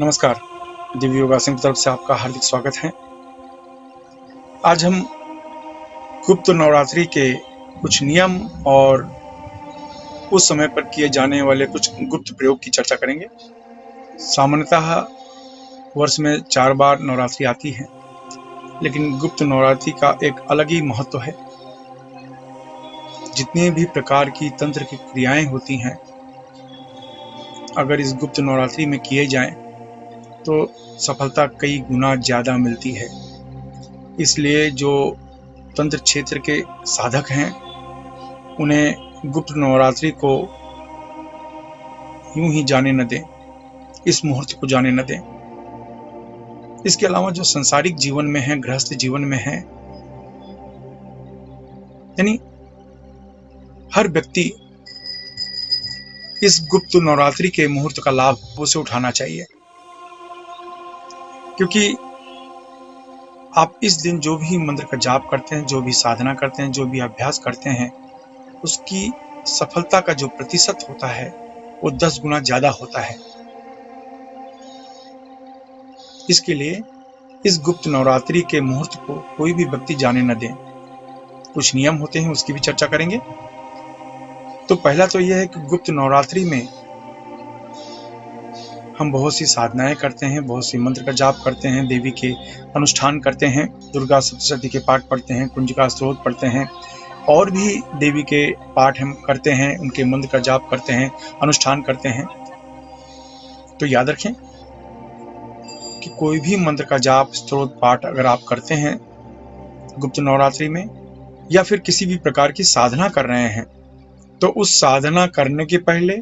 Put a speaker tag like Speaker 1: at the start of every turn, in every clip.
Speaker 1: नमस्कार। दिव्य योगासन की तरफ से आपका हार्दिक स्वागत है। आज हम गुप्त नवरात्रि के कुछ नियम और उस समय पर किए जाने वाले कुछ गुप्त प्रयोग की चर्चा करेंगे। सामान्यतः वर्ष में 4 बार नवरात्रि आती है, लेकिन गुप्त नवरात्रि का एक अलग ही महत्व है। जितने भी प्रकार की तंत्र की क्रियाएं होती हैं, अगर इस गुप्त नवरात्रि में किए जाएं तो सफलता कई गुना ज़्यादा मिलती है। इसलिए जो तंत्र क्षेत्र के साधक हैं, उन्हें गुप्त नवरात्रि को यूं ही जाने न दें, इस मुहूर्त को जाने न दें। इसके अलावा जो संसारिक जीवन में है, गृहस्थ जीवन में है, यानी हर व्यक्ति इस गुप्त नवरात्रि के मुहूर्त का लाभ उसे उठाना चाहिए, क्योंकि आप इस दिन जो भी मंत्र का जाप करते हैं, जो भी साधना करते हैं, जो भी अभ्यास करते हैं, उसकी सफलता का जो प्रतिशत होता है वो 10 गुना ज्यादा होता है। इसके लिए इस गुप्त नवरात्रि के मुहूर्त को कोई भी व्यक्ति जाने न दें। कुछ नियम होते हैं, उसकी भी चर्चा करेंगे। तो पहला तो यह है कि गुप्त नवरात्रि में हम बहुत सी साधनाएं करते हैं, बहुत सी मंत्र का जाप करते हैं, देवी के अनुष्ठान करते हैं, दुर्गा सप्तशती के पाठ पढ़ते हैं, कुंजिका स्तोत्र पढ़ते हैं, और भी देवी के पाठ हम करते हैं, उनके मंत्र का जाप करते हैं, अनुष्ठान करते हैं। तो याद रखें कि कोई भी मंत्र का जाप, स्तोत्र पाठ अगर आप करते हैं गुप्त नवरात्रि में, या फिर किसी भी प्रकार की साधना कर रहे हैं, तो उस साधना करने के पहले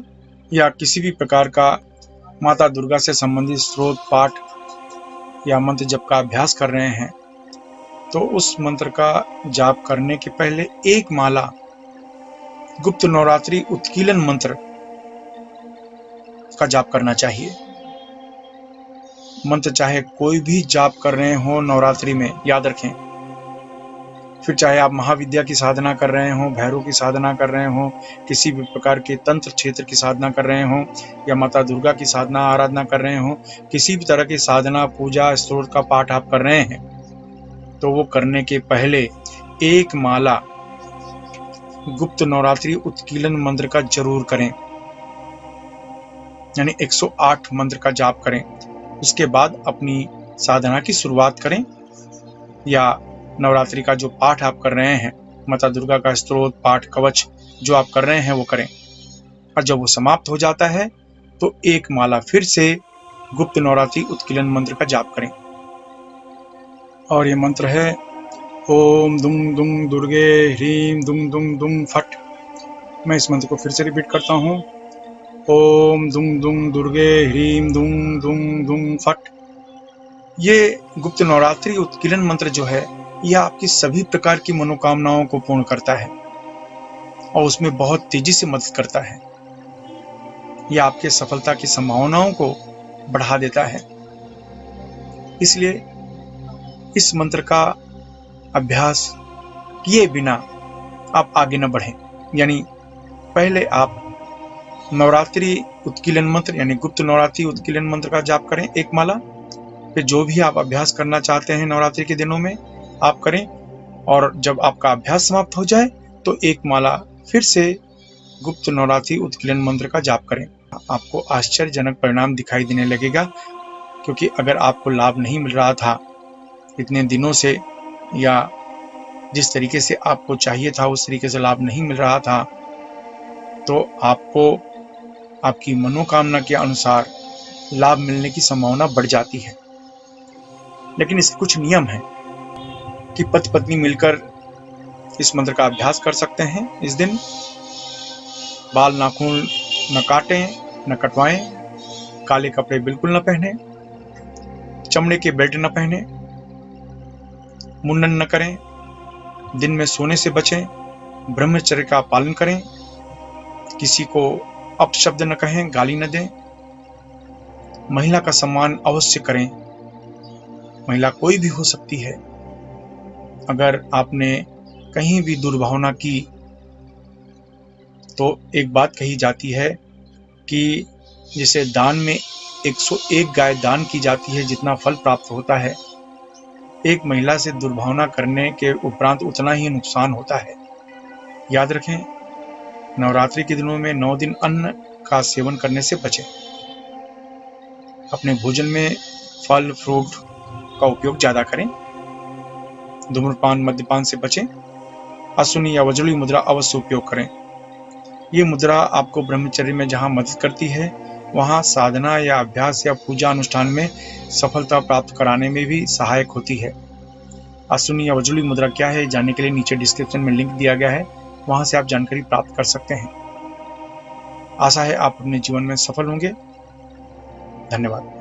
Speaker 1: या किसी भी प्रकार का माता दुर्गा से संबंधित स्तोत्र पाठ या मंत्र जप का अभ्यास कर रहे हैं, तो उस मंत्र का जाप करने के पहले एक माला गुप्त नवरात्रि उत्कीलन मंत्र का जाप करना चाहिए। मंत्र चाहे कोई भी जाप कर रहे हो नवरात्रि में, याद रखें। फिर चाहे आप महाविद्या की साधना कर रहे हो, भैरव की साधना कर रहे हो, किसी भी प्रकार के तंत्र क्षेत्र की साधना कर रहे हो, या माता दुर्गा की साधना आराधना कर रहे हो, किसी भी तरह की साधना, पूजा, स्तोत्र का पाठ आप कर रहे हैं, तो वो करने के पहले एक माला गुप्त नवरात्रि उत्कीलन मंत्र का जरूर करें, यानी 108 मंत्र का जाप करें। उसके बाद अपनी साधना की शुरुआत करें, या नवरात्रि का जो पाठ आप कर रहे हैं, माता दुर्गा का स्तोत्र पाठ, कवच जो आप कर रहे हैं वो करें। और जब वो समाप्त हो जाता है तो एक माला फिर से गुप्त नवरात्रि उत्कीलन मंत्र का जाप करें। और ये मंत्र है ओम दुंग दुंग दुर्गे ह्रीम दुंग दुंग दुंग फट। मैं इस मंत्र को फिर से रिपीट करता हूँ। ओम दुंग दुंग दुर्गे ह्रीम दुंग दुंग दुंग फट। ये गुप्त नवरात्रि उत्कीलन मंत्र जो है, यह आपकी सभी प्रकार की मनोकामनाओं को पूर्ण करता है और उसमें बहुत तेजी से मदद करता है। यह आपके सफलता की संभावनाओं को बढ़ा देता है। इसलिए इस मंत्र का अभ्यास किए बिना आप आगे न बढ़ें। यानी पहले आप नवरात्रि उत्कीलन मंत्र यानी गुप्त नवरात्रि उत्कीलन मंत्र का जाप करें एक माला। फिर जो भी आप अभ्यास करना चाहते हैं नवरात्रि के दिनों में आप करें, और जब आपका अभ्यास समाप्त हो जाए तो एक माला फिर से गुप्त नवरात्रि उत्कीलन मंत्र का जाप करें। आपको आश्चर्यजनक परिणाम दिखाई देने लगेगा, क्योंकि अगर आपको लाभ नहीं मिल रहा था इतने दिनों से, या जिस तरीके से आपको चाहिए था उस तरीके से लाभ नहीं मिल रहा था, तो आपको आपकी मनोकामना के अनुसार लाभ मिलने की संभावना बढ़ जाती है। लेकिन इसके कुछ नियम हैं कि पति पत्नी मिलकर इस मंत्र का अभ्यास कर सकते हैं। इस दिन बाल नाखून न काटें, न कटवाएं, काले कपड़े बिल्कुल न पहने, चमड़े के बेल्ट न पहने, मुंडन न करें, दिन में सोने से बचें, ब्रह्मचर्य का पालन करें, किसी को अपशब्द न कहें, गाली न दें, महिला का सम्मान अवश्य करें। महिला कोई भी हो सकती है। अगर आपने कहीं भी दुर्भावना की तो एक बात कही जाती है कि जिसे दान में 101 गाय दान की जाती है जितना फल प्राप्त होता है, एक महिला से दुर्भावना करने के उपरांत उतना ही नुकसान होता है। याद रखें, नवरात्रि के दिनों में 9 दिन अन्न का सेवन करने से बचें। अपने भोजन में फल फ्रूट का उपयोग ज्यादा करें। धूम्रपान मद्यपान से बचें। अश्विनी या वज्रली मुद्रा अवश्य उपयोग करें। ये मुद्रा आपको ब्रह्मचर्य में जहाँ मदद करती है, वहाँ साधना या अभ्यास या पूजा अनुष्ठान में सफलता प्राप्त कराने में भी सहायक होती है। अश्विनी या वज्रली मुद्रा क्या है, जानने के लिए नीचे डिस्क्रिप्शन में लिंक दिया गया है, वहां से आप जानकारी प्राप्त कर सकते हैं। आशा है आप अपने जीवन में सफल होंगे। धन्यवाद।